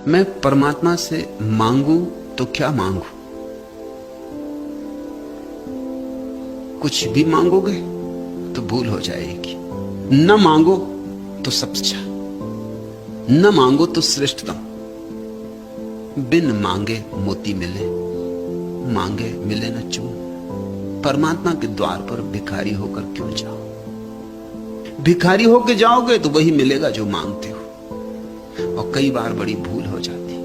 मैं परमात्मा से मांगू तो क्या मांगू? कुछ भी मांगोगे तो भूल हो जाएगी। न मांगो तो सब अच्छा, न मांगो तो श्रेष्ठतम। बिन मांगे मोती मिले, मांगे मिले न चून। परमात्मा के द्वार पर भिखारी होकर क्यों जाओ? भिखारी होकर जाओगे तो वही मिलेगा जो मांगते हो, और कई बार बड़ी भूल हो जाती,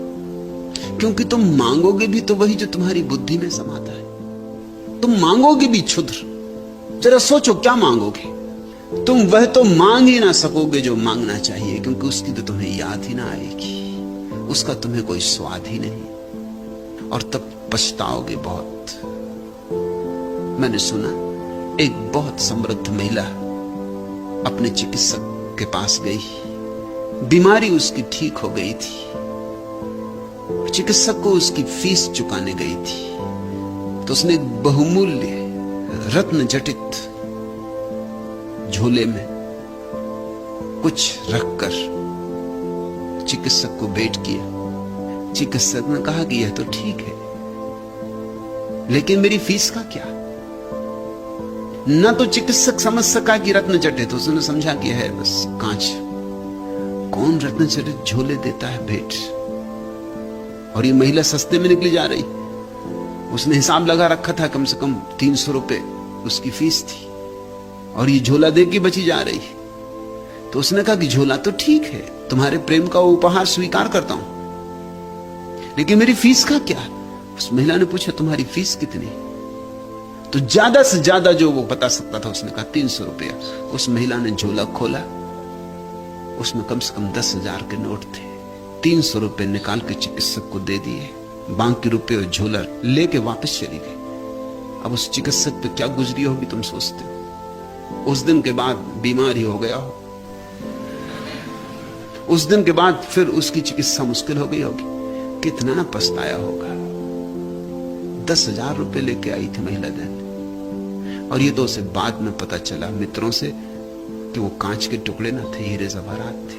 क्योंकि तुम मांगोगे भी तो वही जो तुम्हारी बुद्धि में समाता है। तुम मांगोगे भी क्षुद्र। जरा सोचो क्या मांगोगे? तुम वह तो मांग ही ना सकोगे जो मांगना चाहिए, क्योंकि उसकी तो तुम्हें याद ही ना आएगी, उसका तुम्हें कोई स्वाद ही नहीं, और तब पछताओगे बहुत। मैंने सुना एक बहुत समृद्ध महिला अपने चिकित्सक के पास गई, बीमारी उसकी ठीक हो गई थी, चिकित्सक को उसकी फीस चुकाने गई थी, तो उसने एक बहुमूल्य रत्न जटित झोले में कुछ रखकर चिकित्सक को भेंट किया। चिकित्सक ने कहा कि यह तो ठीक है, लेकिन मेरी फीस का क्या? न तो चिकित्सक समझ सका कि रत्न जटित, उसने समझा कि है बस कांच। कौन रत्न जटित झोले देता है भेंट? और ये महिला सस्ते में निकली जा रही। उसने हिसाब लगा रखा था, कम से कम 300 रुपए उसकी फीस थी, और ये झोला दे के बची जा रही। तो उसने कहा कि झोला तो ठीक है, तुम्हारे प्रेम का उपहार स्वीकार करता हूं, लेकिन मेरी फीस का क्या? उस महिला ने पूछा तुम्हारी फीस कितनी? तो ज्यादा से ज्यादा जो वो बता सकता था उसने कहा 300 रुपया। उस महिला ने झोला खोला, उसमें कम से कम 10,000 के नोट थे। 300 रुपए निकाल के चिकित्सक को दे दिए, बाकी रुपए और झोला लेके वापस चली गई। अब उस चिकित्सक पे क्या गुजरी होगी तुम सोचते हो? उस दिन के बाद बीमार ही हो गया हो, उस दिन के बाद फिर उसकी चिकित्सा मुश्किल हो गई होगी, कितना पछताया होगा। 10,000 रुपए लेके आई थी महिला दिन, और ये तो उसे बाद में पता चला मित्रों से कि वो कांच के टुकड़े ना थे, हीरे जवाहरात थे।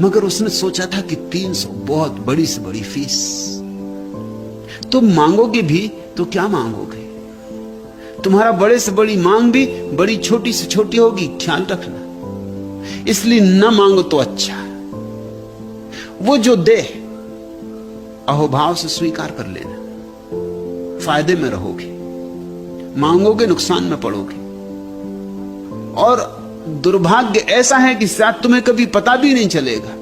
मगर उसने सोचा था कि 300 बहुत बड़ी से बड़ी फीस। तुम मांगोगे भी तो क्या मांगोगे? तुम्हारा बड़े से बड़ी मांग भी बड़ी छोटी से छोटी होगी, ख्याल रखना। इसलिए न मांगो तो अच्छा, वो जो दे अहोभाव से स्वीकार कर लेना, फायदे में रहोगे। मांगोगे नुकसान में पड़ोगे। और दुर्भाग्य ऐसा है कि शायद तुम्हें कभी पता भी नहीं चलेगा